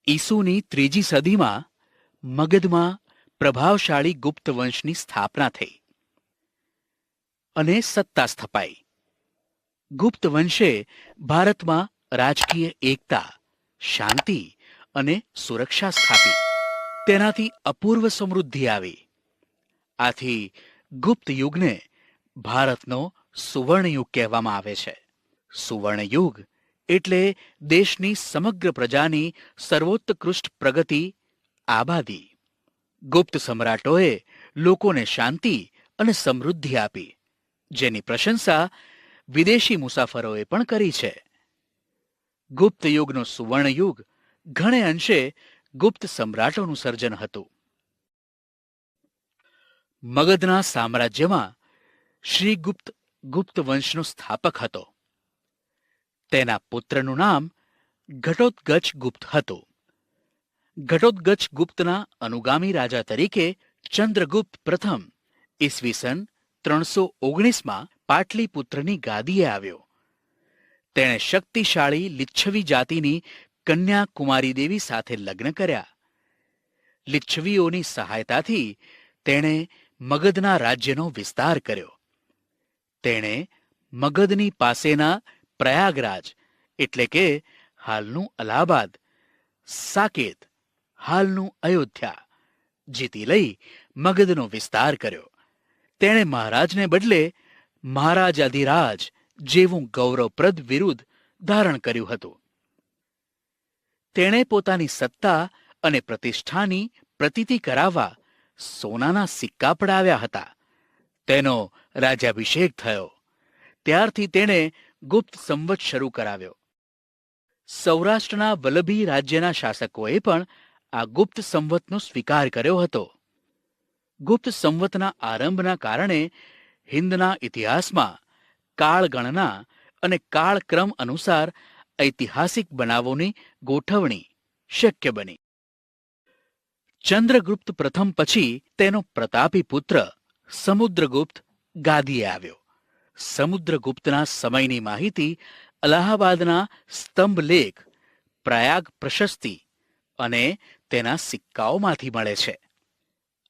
ઈસુની 3જી સદીમાં મગધમાં પ્રભાવશાળી ગુપ્ત વંશની સ્થાપના થઈ અને સત્તા સ્થપાઈ. ગુપ્ત વંશે ભારતમાં રાજકીય એકતા, શાંતિ અને સુરક્ષા સ્થાપી. તેનાથી અપૂર્વ સમૃદ્ધિ આવી. આથી ગુપ્ત યુગને ભારતનો સુવર્ણયુગ કહેવામાં આવે છે. સુવર્ણયુગ એટલે દેશની સમગ્ર પ્રજાની સર્વોત્કૃષ્ટ પ્રગતિ, આબાદી. ગુપ્ત સમ્રાટોએ લોકોને શાંતિ અને સમૃદ્ધિ આપી, જેની પ્રશંસા વિદેશી મુસાફરોએ પણ કરી છે. ગુપ્ત યુગનો સુવર્ણયુગ ઘણે અંશે ગુપ્ત સમ્રાટોનું સર્જન હતું. મગધના સામ્રાજ્યમાં શ્રીગુપ્ત ગુપ્ત વંશનો સ્થાપક હતો. તેના પુત્રનું નામ ઘટોત્કચ ગુપ્ત હતું. ઘટોત્કચ ગુપ્તના અનુગામી રાજા તરીકે ચંદ્રગુપ્ત પ્રથમ ઈસવીસન 319માં પાટલીપુત્રની ગાદીએ આવ્યો. તેણે શક્તિશાળી લિચ્છવી જાતિની કન્યા કુમારી દેવી સાથે લગ્ન કર્યા. લિચ્છવીઓની સહાયતાથી તેણે મગધના રાજ્યનો વિસ્તાર કર્યો. તેણે મગધની પાસેના પ્રયાગરાજ એટલે કે હાલનું અલ્હાબાદ, સાકેત હાલનું અયોધ્યા જીતી લઈ મગધનો વિસ્તાર કર્યો. તેણે મહારાજને બદલે મહારાજાધિરાજ જેવું ગૌરવપ્રદ વિરુદ્ધ ધારણ કર્યું હતું. તેણે પોતાની સત્તા અને પ્રતિષ્ઠાની પ્રતીતિ કરાવવા સોનાના સિક્કા પડાવ્યા હતા. તેનો રાજ્યાભિષેક થયો ત્યારથી તેણે ગુપ્ત સંવત શરૂ કરાવ્યો. સૌરાષ્ટ્રના વલ્લભી રાજ્યના શાસકોએ પણ આ ગુપ્ત સંવતનો સ્વીકાર કર્યો હતો. ગુપ્ત સંવતના આરંભના કારણે હિંદના ઇતિહાસમાં કાળગણના અને કાળક્રમ અનુસાર ઐતિહાસિક બનાવોની ગોઠવણી શક્ય બની. ચંદ્રગુપ્ત પ્રથમ પછી તેનો પ્રતાપી પુત્ર સમુદ્રગુપ્ત ગાદીએ આવ્યો. સમુદ્રગુપ્તના સમયની માહિતી અલ્હાબાદના સ્તંભલેખ, પ્રયાગ પ્રશસ્તિ અને તેના સિક્કાઓમાંથી મળે છે.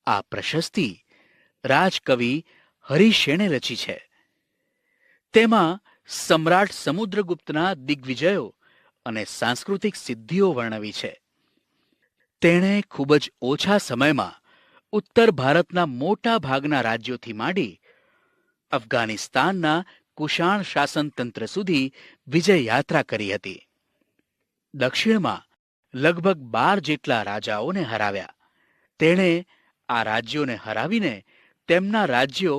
આ પ્રશસ્તિ રાજકવિ હરિશેણે રચી છે. તેમાં સમ્રાટ સમુદ્રગુપ્તના દિગ્વિજયો અને સાંસ્કૃતિક સિદ્ધિઓ વર્ણવી છે. તેણે ખૂબ જ ઓછા સમયમાં ઉત્તર ભારતના મોટા ભાગના રાજ્યોથી માંડી અફઘાનિસ્તાનના કુષાણ શાસનતંત્ર સુધી વિજય યાત્રા કરી હતી. દક્ષિણમાં લગભગ 12 જેટલા રાજાઓને હરાવ્યા. તેણે આ રાજ્યોને હરાવીને તેમના રાજ્યો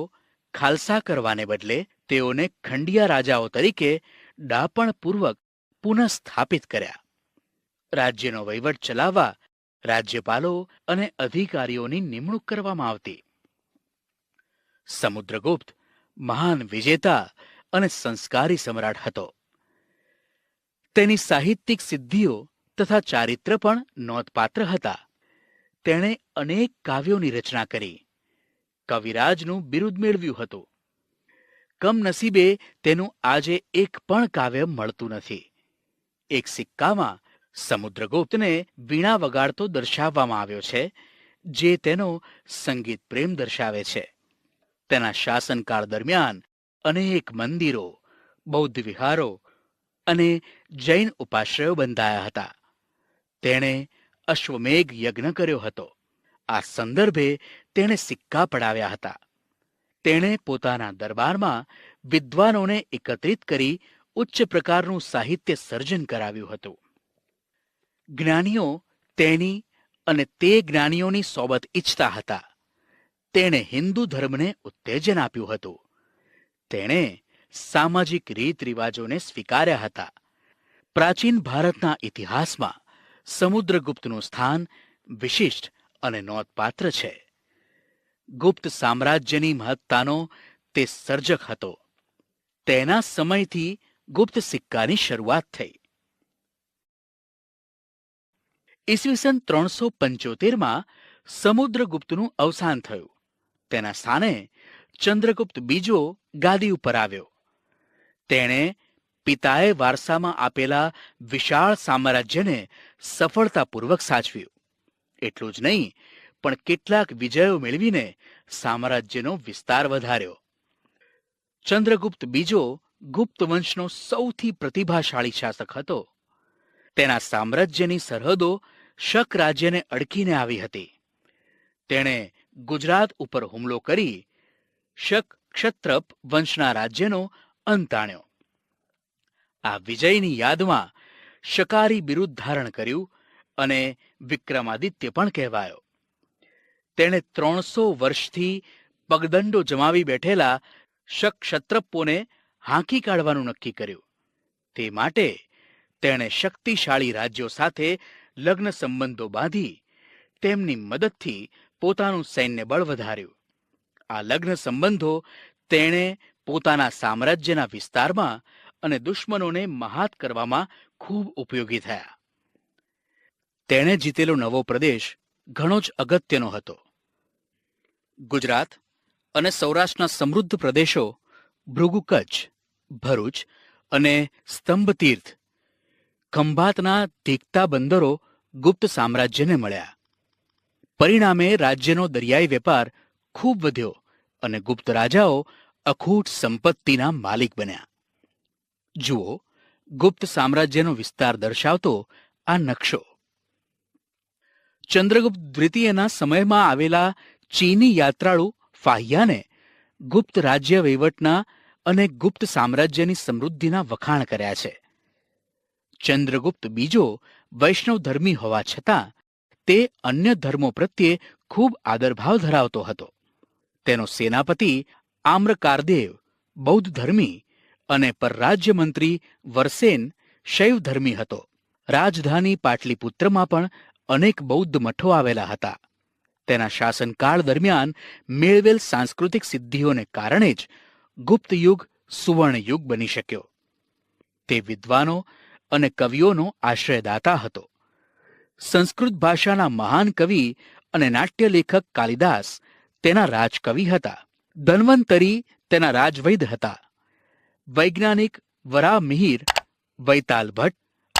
ખાલસા કરવાને બદલે તેઓને ખંડિયા રાજાઓ તરીકે ડાપણપૂર્વક પુનઃસ્થાપિત કર્યા. રાજ્યનો વહીવટ ચલાવવા રાજ્યપાલો અને અધિકારીઓની નિમણૂક કરવામાં આવતી. સમુદ્રગુપ્ત મહાન વિજેતા અને સંસ્કારી સમ્રાટ હતો. તેની સાહિત્યિક સિદ્ધિઓ તથા ચારિત્ર પણ નોંધપાત્ર હતા. તેણે અનેક કાવ્યોની રચના કરી. કવિરાજનું બિરુદ મેળવ્યું હતું. કમનસીબે તેનું આજે એક પણ કાવ્ય મળતું નથી. એક સિક્કામાં સમુદ્રગુપ્તને વીણા વગાડતો દર્શાવવામાં આવ્યો છે, જે તેનો સંગીત પ્રેમ દર્શાવે છે. તેના શાસનકાળ દરમિયાન અનેક મંદિરો, બૌદ્ધ વિહારો અને જૈન ઉપાશ્રયો બંધાયા હતા. તેણે અશ્વમેઘ યજ્ઞ કર્યો હતો. આ સંદર્ભે તેણે સિક્કા પડાવ્યા હતા. તેણે પોતાના દરબારમાં વિદ્વાનોને એકત્રિત કરી ઉચ્ચ પ્રકારનું સાહિત્ય સર્જન કરાવ્યું હતું. જ્ઞાનીઓ તેની અને તે જ્ઞાનીઓની સોબત ઈચ્છતા હતા. તેણે હિન્દુ ધર્મને ઉત્તેજન આપ્યું હતું. તેણે સામાજિક રીત રિવાજોને સ્વીકાર્યા હતા. પ્રાચીન ભારતના ઇતિહાસમાં સમુદ્રગુપ્તનું સ્થાન વિશિષ્ટ અને નોંધપાત્ર છે. ગુપ્ત સામ્રાજ્યની મહત્તાનો તે સર્જક હતો. તેના સમયથી ગુપ્ત સિક્કાની શરૂઆત થઈ. ઈસવીસન 375માં સમુદ્રગુપ્તનું અવસાન થયું. તેના સ્થાને ચંદ્રગુપ્ત બીજો ગાદી ઉપર આવ્યો. તેણે પિતાએ વારસામાં આપેલા વિશાળ સામ્રાજ્યને સફળતાપૂર્વક સાચવ્યું. એટલું જ નહીં, પણ કેટલાક વિજયો મેળવીને સામ્રાજ્યનો વિસ્તાર વધાર્યો. ચંદ્રગુપ્ત બીજો ગુપ્ત વંશનો સૌથી પ્રતિભાશાળી શાસક હતો. તેના સામ્રાજ્યની સરહદો શક રાજ્યને અડકીને આવી હતી. તેણે ગુજરાત ઉપર હુમલો કરી શક ક્ષત્રપ વંશના રાજ્યનો અંત આણ્યો. આ વિજયની યાદમાં શકારી બિરુદ ધારણ કર્યું અને વિક્રમાદિત્ય પણ કહેવાયો. તેણે 300 વર્ષથી પગદંડો જમાવી બેઠેલા શક ક્ષત્રપોને હાંકી કાઢવાનું નક્કી કર્યું. તે માટે તેણે શક્તિશાળી રાજ્યો સાથે લગ્ન સંબંધો બાંધી તેમની મદદથી પોતાનું સૈન્ય બળ વધાર્યું. આ લગ્ન સંબંધો તેણે પોતાના સામ્રાજ્યના વિસ્તારમાં અને દુશ્મનોને મહાત કરવામાં ખૂબ ઉપયોગી થયા. તેણે જીતેલો નવો પ્રદેશ ઘણો જ અગત્યનો હતો. ગુજરાત અને સૌરાષ્ટ્રના સમૃદ્ધ પ્રદેશો ભૃગુ કચ્છ, ભરૂચ અને સ્તંભતીર્થ, ખંભાતના દીકતા બંદરો ગુપ્ત સામ્રાજ્યને મળ્યા. પરિણામે રાજ્યનો દરિયાઈ વેપાર ખૂબ વધ્યો અને ગુપ્ત રાજાઓ અખૂટ સંપત્તિના માલિક બન્યા. જુઓ ગુપ્ત સામ્રાજ્યનો વિસ્તાર દર્શાવતો આ નકશો. ચંદ્રગુપ્ત દ્વિતીયના સમયમાં આવેલા ચીની યાત્રાળુ ફાહિયાને ગુપ્ત રાજ્ય વહીવટના અને ગુપ્ત સામ્રાજ્યની સમૃદ્ધિના વખાણ કર્યા છે. ચંદ્રગુપ્ત બીજો વૈષ્ણવ ધર્મી હોવા છતાં તે અન્ય ધર્મો પ્રત્યે ખૂબ આદરભાવ ધરાવતો હતો. તેનો સેનાપતિ આમ્રકારદેવ બૌદ્ધ ધર્મી અને પરરાજ્ય મંત્રી વરસેન શૈવ ધર્મી હતો. રાજધાની પાટલીપુત્રમાં પણ અનેક બૌદ્ધ મઠો આવેલા હતા. તેના શાસનકાળ દરમિયાન મેળવેલ સાંસ્કૃતિક સિદ્ધિઓને કારણે જ ગુપ્ત યુગ સુવર્ણ યુગ બની શક્યો. તે વિદ્વાનો અને કવિઓનો આશ્રયદાતા હતો. સંસ્કૃત ભાષાના મહાન કવિ અને નાટ્યલેખક કાલિદાસ તેના રાજકવિ હતા. ધન્વંતરી તેના રાજવૈદ હતા. વૈજ્ઞાનિક વરાહમિહિર, વૈતાલ ભટ્ટ,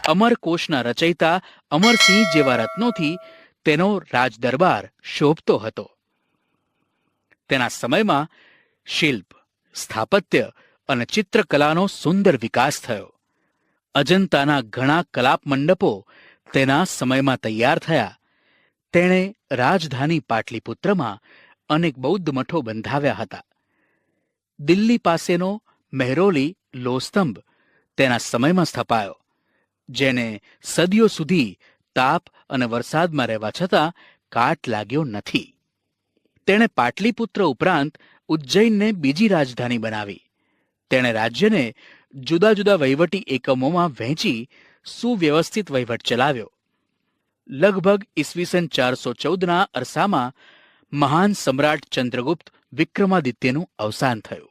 અમરકોશના રચયિતા અમરસિંહ જેવા રત્નોથી તેનો રાજદરબાર શોભતો હતો. તેના સમયમાં શિલ્પ, સ્થાપત્ય અને ચિત્રકલાનો સુંદર વિકાસ થયો. અજંતાના ઘણા કલાપ મંડપો તેના સમયમાં તૈયાર થયા. તેણે રાજધાની પાટલીપુત્રમાં અનેક બૌદ્ધ મઠો બંધાવ્યા હતા. દિલ્હી પાસેનો મહેરોલી લોહસ્તંભ તેના સમયમાં સ્થપાયો, જેને સદીઓ સુધી તાપ અને વરસાદમાં રહેવા છતાં કાટ લાગ્યો નથી. તેણે પાટલીપુત્ર ઉપરાંત ઉજ્જૈનને બીજી રાજધાની બનાવી. તેણે રાજ્યને જુદા જુદા વહીવટી એકમોમાં વહેંચી સુવ્યવસ્થિત વહીવટ ચલાવ્યો. લગભગ ઈસવીસન 414ના અરસામાં મહાન સમ્રાટ ચંદ્રગુપ્ત વિક્રમાદિત્યનું અવસાન થયું.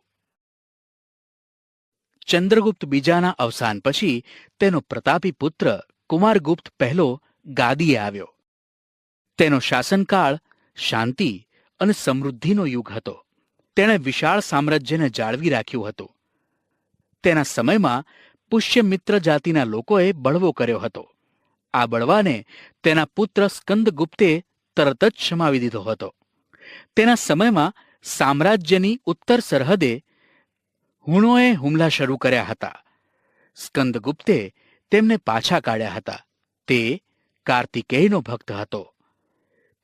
ચંદ્રગુપ્ત બીજાના અવસાન પછી તેનો પ્રતાપી પુત્ર કુમારગુપ્ત પહેલો ગાદીએ આવ્યો. તેનો શાસનકાળ શાંતિ અને સમૃદ્ધિનો યુગ હતો. તેણે વિશાળ સામ્રાજ્યને જાળવી રાખ્યું હતું. તેના સમયમાં પુષ્યમિત્ર જાતિના લોકોએ બળવો કર્યો હતો. આ બળવાને તેના પુત્ર સ્કંદગુપ્તે તરત જ શમાવી દીધો હતો. તેના સમયમાં સામ્રાજ્યની ઉત્તર સરહદે હુણોએ હુમલા શરૂ કર્યા હતા. સ્કંદગુપ્તે તેમને પાછા કાઢ્યા હતા. તે કાર્તિકેયનો ભક્ત હતો.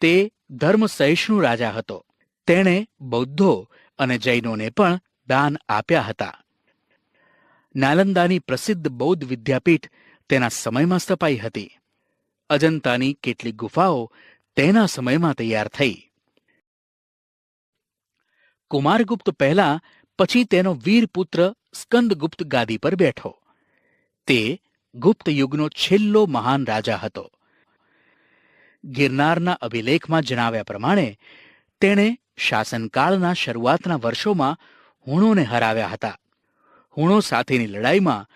તે ધર્મસહિષ્ણુ રાજા હતો. તેણે બૌદ્ધો અને જૈનોને પણ દાન આપ્યા હતા. નાલંદાની પ્રસિદ્ધ બૌદ્ધ વિદ્યાપીઠ તેના સમયમાં સ્થપાઈ હતી. અજંતાની કેટલીક ગુફાઓ તેના સમયમાં તૈયાર થઈ. કુમારગુપ્ત પહેલા પછી તેનો વીર પુત્ર સ્કંદગુપ્ત ગાદી પર બેઠો. તે ગુપ્ત યુગનો છેલ્લો મહાન રાજા હતો. ગિરનારના અભિલેખમાં જણાવ્યા પ્રમાણે તેણે શાસનકાળના શરૂઆતના વર્ષોમાં હુણોને હરાવ્યા હતા. હુણો સાથેની લડાઈમાં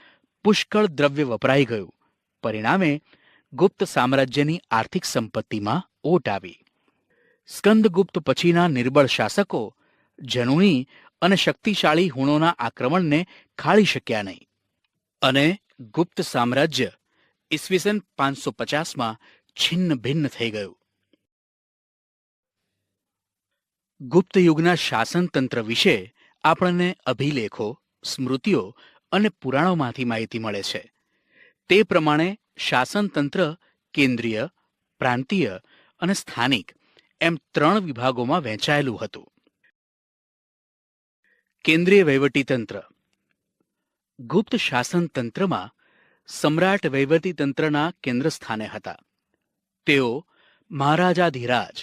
પુષ્કળ દ્રવ્ય વપરાઈ ગયું. પરિણામે ગુપ્ત સામ્રાજ્યની આર્થિક સંપત્તિમાં ઓટ આવી. સ્કંદગુપ્ત પછીના નિર્બળ શાસકો જનુની અને શક્તિશાળી હુણોના આક્રમણને ખાળી શક્યા નહીં. અને ગુપ્ત સામ્રાજ્ય ઈસવીસન 550માં છિન્ન ભિન્ન થઈ ગયું. ગુપ્ત યુગના શાસનતંત્ર વિશે આપણને અભિલેખો, સ્મૃતિઓ અને પુરાણોમાંથી માહિતી મળે છે. તે પ્રમાણે શાસનતંત્ર કેન્દ્રીય, પ્રાંતીય અને સ્થાનિક એમ 3 વિભાગોમાં વહેંચાયેલું હતું. કેન્દ્રીય વહીવટીતંત્ર. ગુપ્ત શાસનતંત્રમાં સમ્રાટ વહીવટીતંત્રના કેન્દ્રસ્થાને હતા. તેઓ મહારાજાધિરાજ,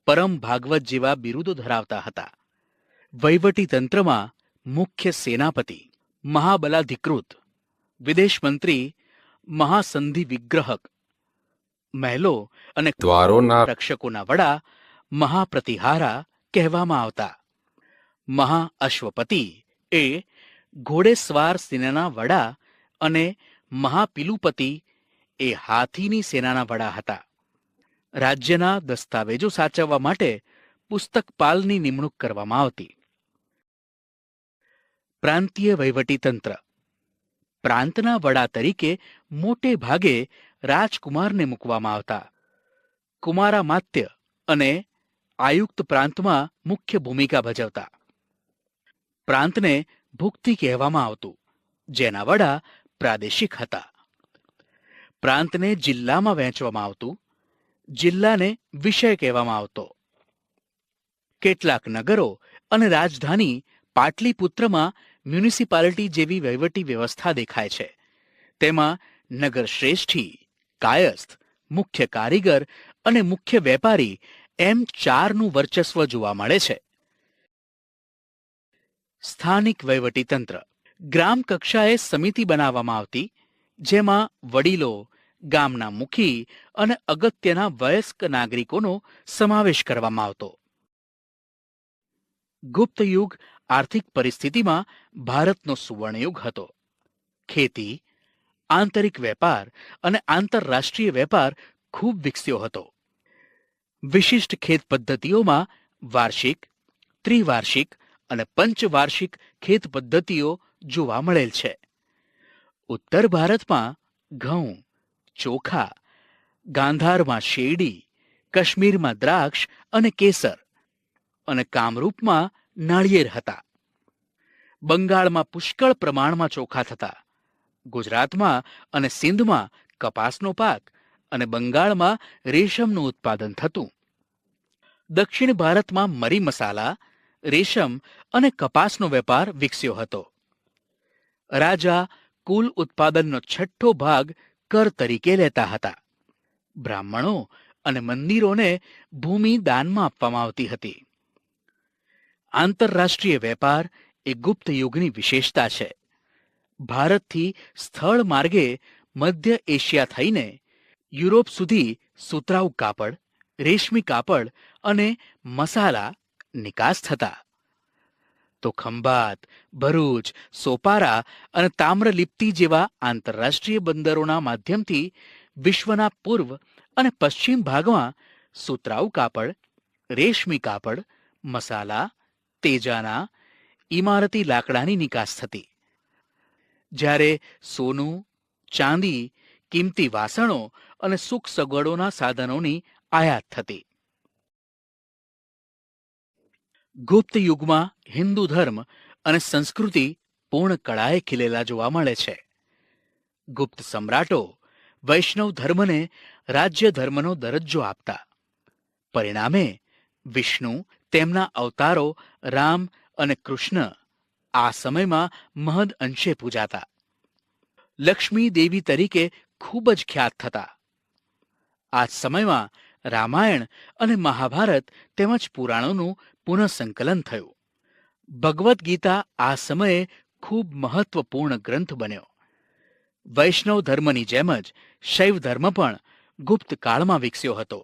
પરમ ભાગવત જેવા બિરુદો ધરાવતા હતા. વહીવટીતંત્રમાં મુખ્ય સેનાપતિ, મહાબલાધિકૃત, વિદેશ મંત્રી, મહાસંધિ વિગ્રહક, મહેલો અને દ્વારોના રક્ષકોના વડા મહાપ્રતિહારા કહેવામાં આવતા. મહાઅશ્વપતિ એ ઘોડેસવાર સેનાના વડા અને મહાપિલુપતિ એ હાથીની સેનાના વડા હતા. રાજ્યના દસ્તાવેજો સાચવવા માટે પુસ્તકપાલની નિમણૂક કરવામાં આવતી. પ્રાંતીય વહીવટીતંત્ર. પ્રાંતના વડા તરીકે મોટે ભાગે રાજકુમારને મૂકવામાં આવતા. કુમારામાત્ય અને આયુક્ત પ્રાંતમાં મુખ્ય ભૂમિકા ભજવતા. પ્રાંતને ભુક્તિ કહેવામાં આવતું, જેના વડા પ્રાદેશિક હતા. પ્રાંતને જિલ્લામાં વહેંચવામાં આવતું, જિલ્લાને વિષય કહેવામાં આવતો. કેટલાક નગરો અને રાજધાની પાટલીપુત્રમાં મ્યુનિસિપાલિટી જેવી વહીવટી વ્યવસ્થા દેખાય છે. તેમાં નગર શ્રેષ્ઠી, કાયસ્થ, મુખ્ય કારીગર અને મુખ્ય વેપારી એમ 4નું વર્ચસ્વ જોવા મળે છે. સ્થાનિક વહીવટીતંત્ર. ગ્રામ કક્ષાએ સમિતિ બનાવવામાં આવતી, જેમાં વડીલો, ગામના મુખી અને અગત્યના વયસ્ક નાગરિકોનો સમાવેશ કરવામાં આવતો. ગુપ્ત યુગ આર્થિક પરિસ્થિતિમાં ભારતનો સુવર્ણયુગ હતો. ખેતી, આંતરિક વેપાર અને આંતરરાષ્ટ્રીય વેપાર ખૂબ વિકસ્યો હતો. વિશિષ્ટ ખેત પદ્ધતિઓમાં વાર્ષિક, ત્રિવાર્ષિક અને પંચવાર્ષિક ખેત પદ્ધતિઓ જોવા મળેલ છે. ઉત્તર ભારતમાં ઘઉં, ચોખા, ગાંધારમાં શેરડી, કાશ્મીરમાં દ્રાક્ષ અને કેસર અને કામરૂપમાં નાળિયેર હતા. બંગાળમાં પુષ્કળ પ્રમાણમાં ચોખા થતા. ગુજરાતમાં અને સિંધમાં કપાસનો પાક અને બંગાળમાં રેશમનું ઉત્પાદન થતું. દક્ષિણ ભારતમાં મરી મસાલા, રેશમ અને કપાસનો વેપાર વિકસ્યો હતો. રાજા કુલ ઉત્પાદનનો 6ઠ્ઠો ભાગ કર તરીકે લેતા હતા. બ્રાહ્મણો અને મંદિરોને ભૂમિ દાનમાં આપવામાં આવતી હતી. આંતરરાષ્ટ્રીય વેપાર એ ગુપ્ત યુગની વિશેષતા છે. ભારતથી સ્થળ માર્ગે મધ્ય એશિયા થઈને યુરોપ સુધી સુતરાઉ કાપડ, રેશમી કાપડ અને મસાલા નિકાસ થતા. તો ખંભાત, ભરૂચ, સોપારા અને તામ્રલિપ્તિ જેવા આંતરરાષ્ટ્રીય બંદરોના માધ્યમથી વિશ્વના પૂર્વ અને પશ્ચિમ ભાગમાં સુતરાઉ કાપડ, રેશમી કાપડ, મસાલા, તેજાના, ઇમારતી લાકડાની નિકાસ થતી. જ્યારે સોનું, ચાંદી, કિંમતી વાસણો અને સુખ સગવડોના સાધનોની આયાત થતી. ગુપ્ત યુગમાં હિન્દુ ધર્મ અને સંસ્કૃતિ પૂર્ણ કળાએ ખીલેલા જોવા મળે છે. ગુપ્ત સમ્રાટો વૈષ્ણવ ધર્મને રાજ્ય ધર્મનો દરજ્જો આપતા. પરિણામે વિષ્ણુ, તેમના અવતારો રામ અને કૃષ્ણ આ સમયમાં મહદ અંશે પૂજાતા. લક્ષ્મી દેવી તરીકે ખૂબ જ ખ્યાત થતા. આ સમયમાં રામાયણ અને મહાભારત તેમજ પુરાણોનું પુનઃસંકલન થયું. ભગવદ્ ગીતા આ સમયે ખૂબ મહત્વપૂર્ણ ગ્રંથ બન્યો. વૈષ્ણવ ધર્મની જેમ જ શૈવ ધર્મ પણ ગુપ્ત કાળમાં વિકસ્યો હતો.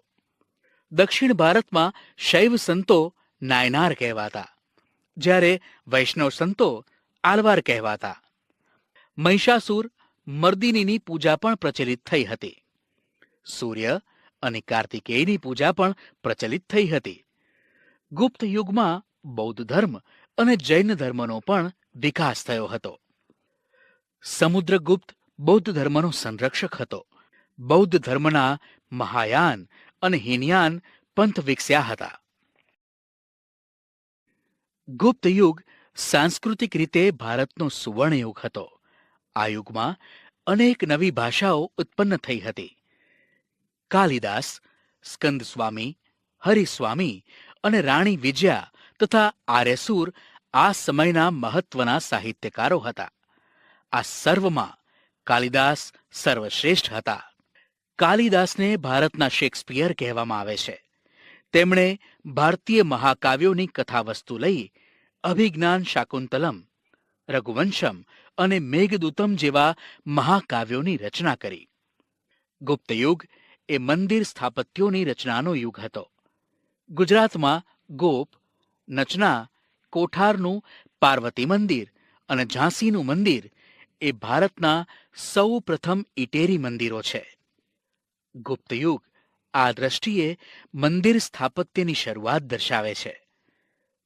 દક્ષિણ ભારતમાં શૈવ સંતો નાયનાર કહેવાતા, જ્યારે વૈષ્ણવ સંતો આલવાર કહેવાતા. મહિષાસુર મર્દિનીની પૂજા પણ પ્રચલિત થઈ હતી. સૂર્ય અને કાર્તિકેયની પૂજા પણ પ્રચલિત થઈ હતી. ગુપ્ત યુગમાં બૌદ્ધ ધર્મ અને જૈન ધર્મનો પણ વિકાસ થયો હતો. સમુદ્રગુપ્ત બૌદ્ધ ધર્મનો સંરક્ષક હતો. બૌદ્ધ ધર્મના મહાયાન અને હીનયાન પંથ વિકસ્યા હતા. ગુપ્ત યુગ સાંસ્કૃતિક રીતે ભારતનો સુવર્ણ યુગ હતો. આ યુગમાં અનેક નવી ભાષાઓ ઉત્પન્ન થઈ હતી. કાલિદાસ, સ્કંદસ્વામી, હરિસ્વામી અને રાણી વિજયા તથા આર્યસુર આ સમયના મહત્વના સાહિત્યકારો હતા. આ સર્વમાં કાલિદાસ સર્વશ્રેષ્ઠ હતા. કાલિદાસને ભારતના શેક્સપિયર કહેવામાં આવે છે. તેમણે ભારતીય મહાકાવ્યોની કથાવસ્તુ લઈ અભિજ્ઞાન શાકુંતલમ, રઘુવંશમ અને મેઘદૂતમ જેવા મહાકાવ્યોની રચના કરી. ગુપ્તયુગ એ મંદિર સ્થાપત્યોની રચનાનો યુગ હતો. ગુજરાતમાં ગોપ, નચના, કોઠારનું પાર્વતી મંદિર અને ઝાંસીનું મંદિર એ ભારતના સૌ પ્રથમ ઇટેરી મંદિરો છે. ગુપ્તયુગ આ દ્રષ્ટિએ મંદિર સ્થાપત્યની શરૂઆત દર્શાવે છે.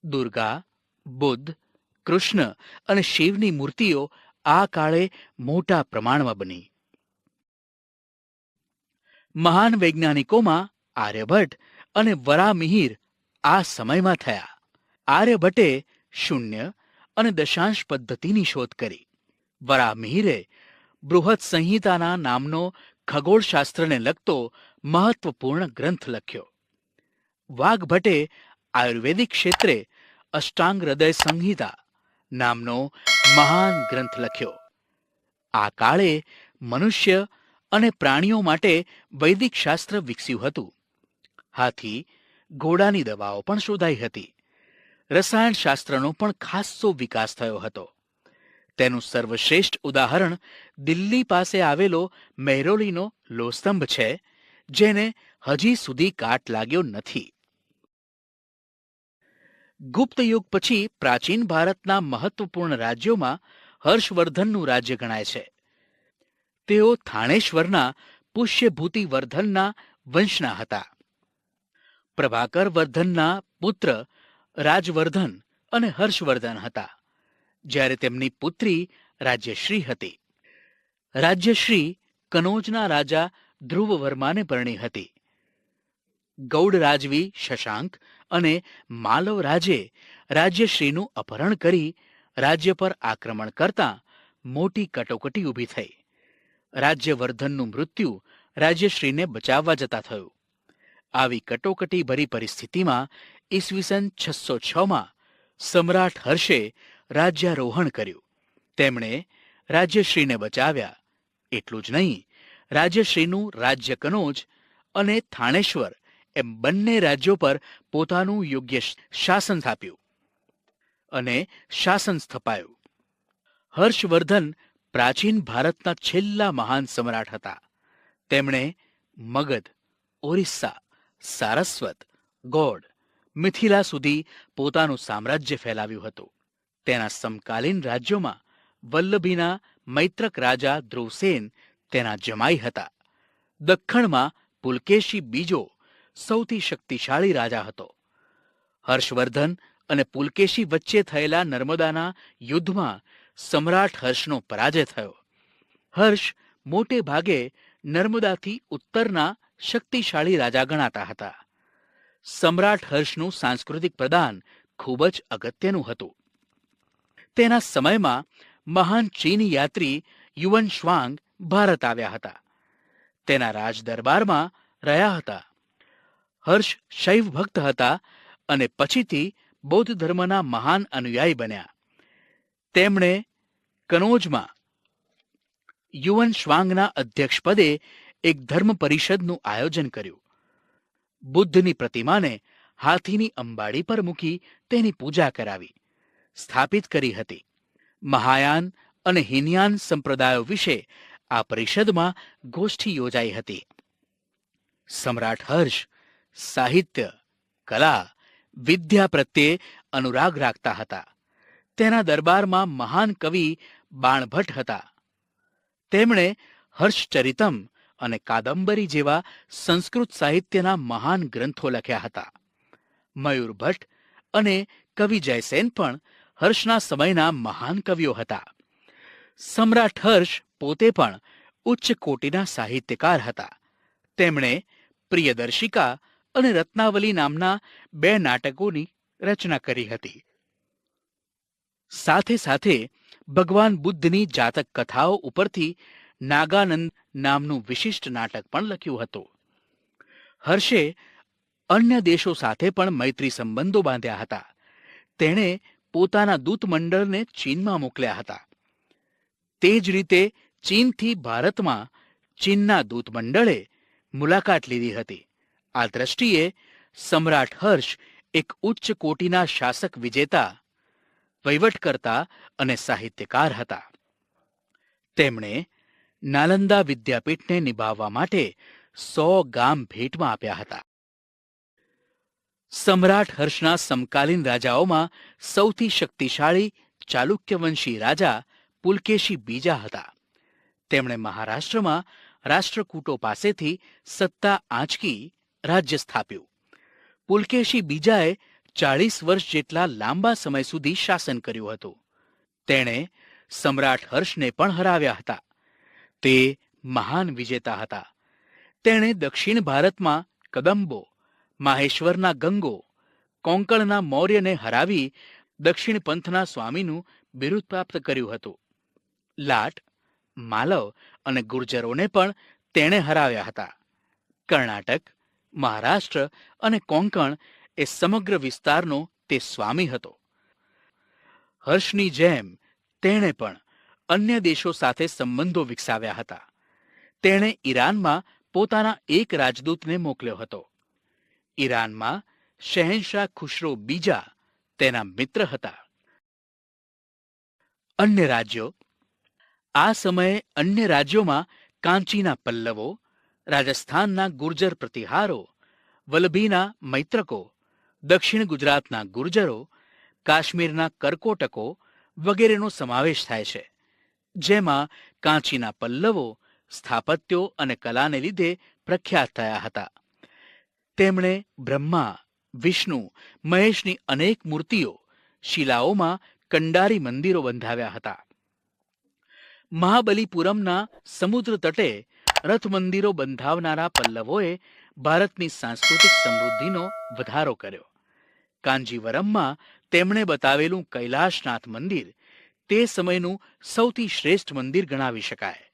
દુર્ગા, બુદ્ધ, કૃષ્ણ અને શિવની મૂર્તિઓ આ કાળે મોટા પ્રમાણમાં બની. મહાન વૈજ્ઞાનિકોમાં આર્યભટ્ટ અને વરામિહિર આ સમયમાં થયા. આર્યભટ્ટે શૂન્ય અને દશાંશ પદ્ધતિની શોધ કરી. વરામિહિરે બૃહદ સંહિતાના નામનો ખગોળશાસ્ત્રને લગતો મહત્વપૂર્ણ ગ્રંથ લખ્યો. વાઘભટ્ટે આયુર્વેદિક ક્ષેત્રે અષ્ટાંગ હૃદય સંહિતા નામનો મહાન ગ્રંથ લખ્યો. આ કાળે મનુષ્ય અને પ્રાણીઓ માટે વૈદિક શાસ્ત્ર વિકસ્યું હતું. હાથી, ઘોડાની દવાઓ પણ શોધાઈ હતી. રસાયણશાસ્ત્રનો પણ ખાસ્સો વિકાસ થયો હતો. તેનું સર્વશ્રેષ્ઠ ઉદાહરણ દિલ્હી પાસે આવેલો મહેરોલીનો લોહસ્તંભ છે, જેને હજી સુધી કાટ લાગ્યો નથી. ગુપ્ત યુગ પછી પ્રાચીન ભારતના મહત્વપૂર્ણ રાજ્યોમાં હર્ષવર્ધનનું રાજ્ય ગણાય છે. તેઓ થાણેશ્વરના પુષ્યભૂતિવર્ધનના વંશના હતા. પ્રભાકર વર્ધનના પુત્ર રાજવર્ધન અને હર્ષવર્ધન હતા, જ્યારે તેમની પુત્રી રાજ્યશ્રી હતી. રાજ્યશ્રી કનોજના રાજા ધ્રુવવર્માને પરણી હતી. ગૌડ રાજવી શશાંક અને માલવ રાજે રાજ્યશ્રીનું અપહરણ કરી રાજ્ય પર આક્રમણ કરતા મોટી કટોકટી ઊભી થઈ. રાજ્યવર્ધનનું મૃત્યુ રાજ્યશ્રીને બચાવવા જતા થયું. આવી કટોકટી ભરી પરિસ્થિતિમાં ઈસવીસન 606માં સમ્રાટ હર્ષે રાજ્યારોહણ કર્યું. તેમણે રાજ્યશ્રીને બચાવ્યા. એટલું જ નહીં, રાજ્યશ્રીનું રાજ્ય કનોજ અને થાણેશ્વર એમ બંને રાજ્યો પર પોતાનું યોગ્ય શાસન સ્થાપ્યું અને શાસન સ્થપાયું. હર્ષવર્ધન પ્રાચીન ભારતના છેલ્લા મહાન સમ્રાટ હતા. તેમણે મગધ, ઓરિસ્સા, સારસ્વત, ગોડ, મિથિલા સુધી પોતાનું સામ્રાજ્ય ફેલાવ્યું હતું. તેના સમકાલીન રાજ્યોમાં વલ્લભીના મૈત્રક રાજા ધ્રુવસેન તેના જમાઈ હતા. દખ્ખણમાં પુલકેશી બીજો સૌથી શક્તિશાળી રાજા હતો. હર્ષવર્ધન અને પુલકેશી વચ્ચે થયેલા નર્મદાના યુદ્ધમાં સમ્રાટ હર્ષનો પરાજય થયો. હર્ષ મોટે ભાગે નર્મદાથી ઉત્તરના શક્તિશાળી રાજા ગણાતા હતા. સમ્રાટ હર્ષનું સાંસ્કૃતિક પ્રદાન ખૂબ જ અગત્યનું હતું. તેના સમયમાં મહાન ચીની યાત્રી યુવન શ્વાંગ ભારત આવ્યા હતા. તેના રાજદરબારમાં રહ્યા હતા. હર્ષ શૈવ ભક્ત હતા અને પછીથી બૌદ્ધ ધર્મના મહાન અનુયાયી બન્યા. તેમણે કનોજમાં યુવન શ્વાંગના અધ્યક્ષપદે એક ધર્મ પરિષદનું આયોજન કર્યું. બુદ્ધની પ્રતિમાને હાથીની અંબાડી પર મૂકી તેની પૂજા કરાવી, સ્થાપિત કરી હતી. મહાયાન અને હીનયાન સંપ્રદાયો વિશે આ પરિષદમાં ગોષ્ઠી યોજાઈ હતી. સમ્રાટ હર્ષ સાહિત્ય, કલા, વિદ્યા પ્રત્યે અનુરાગ રાખતા હતા. તેના દરબારમાં મહાન કવિ બાણભટ્ટ હતા. તેમણે હર્ષચરિતમ અને કાદંબરી જેવા સંસ્કૃત સાહિત્યના મહાન ગ્રંથો લખ્યા હતા. મયુરભટ્ટ અને કવિ જયસેન પણ હર્ષના સમયના મહાન કવિઓ હતા. સમ્રાટ હર્ષ પોતે પણ ઉચ્ચ કોટીના સાહિત્યકાર હતા. તેમણે પ્રિયદર્શિકા અને રત્નાવલી નામના 2 નાટકોની રચના કરી હતી. સાથે સાથે ભગવાન બુદ્ધની જાતક કથાઓ ઉપરથી નાગાનંદ નામનું વિશિષ્ટ નાટક પણ લખ્યું હતું. હર્ષે અન્ય દેશો સાથે પણ મૈત્રી સંબંધો બાંધ્યા હતા. તેણે પોતાના દૂતમંડળને ચીનમાં મોકલ્યા હતા. તે જ રીતે ચીનથી ભારતમાં ચીનના દૂતમંડળે મુલાકાત લીધી હતી. આ દ્રષ્ટિએ સમ્રાટ હર્ષ એક ઉચ્ચ કોટીના શાસક વિજેતા, વહીવટકર્તા અને સાહિત્યકાર હતા. તેમણે નાલંદા વિદ્યાપીઠને નિભાવવા માટે 100 ગામ ભેટમાં આપ્યા હતા. સમ્રાટ હર્ષના સમકાલીન રાજાઓમાં સૌથી શક્તિશાળી ચાલુક્યવંશી રાજા પુલકેશી બીજા હતા. તેમણે મહારાષ્ટ્રમાં રાષ્ટ્રકૂટો પાસેથી સત્તા આંચકી રાજ્ય સ્થાપ્યું. પુલકેશી બીજાએ 40 વર્ષ જેટલા લાંબા સમય સુધી શાસન કર્યું હતું. તેણે સમ્રાટ હર્ષને પણ હરાવ્યા હતા. તે મહાન વિજેતા હતા. તેણે દક્ષિણ ભારતમાં કદંબો, માહેશ્વરના ગંગો, કોંકણના મૌર્યને હરાવી દક્ષિણ પંથના સ્વામીનું બિરુદ પ્રાપ્ત કર્યું હતું. લાટ, માલવ અને ગુર્જરોને પણ તેણે હરાવ્યા હતા. કર્ણાટક, મહારાષ્ટ્ર અને કોંકણ એ સમગ્ર વિસ્તારનો તે સ્વામી હતો. હર્ષની જેમ તેણે પણ અન્ય દેશો સાથે સંબંધો વિકસાવ્યા હતા. તેણે ઈરાનમાં પોતાના એક રાજદૂતને મોકલ્યો હતો. ઈરાનમાં શહેનશાહ ખુશરો બીજા તેના મિત્ર હતા. અન્ય રાજ્યો. આ સમયે અન્ય રાજ્યોમાં કાંચીના પલ્લવો, રાજસ્થાનના ગુર્જર પ્રતિહારો, વલભીના મૈત્રકો, દક્ષિણ ગુજરાતના ગુર્જરો, કાશ્મીરના કરકોટકો વગેરેનો સમાવેશ થાય છે. જેમાં કાંચીના પલ્લવો સ્થાપત્યો અને કલાને લીધે પ્રખ્યાત થયા હતા. તેમણે બ્રહ્મા, વિષ્ણુ, મહેશની અનેક મૂર્તિઓ શિલાઓમાં કંડારી મંદિરો બંધાવ્યા હતા. મહાબલીપુરમના સમુદ્ર તટે રથ મંદિરો બંધાવનારા પલ્લવોએ ભારતની સાંસ્કૃતિક સમૃદ્ધિનો વધારો કર્યો. કાંજીવરમમાં તેમણે બતાવેલું કૈલાશનાથ મંદિર તે સમયનું સૌથી શ્રેષ્ઠ મંદિર ગણાવી શકાય.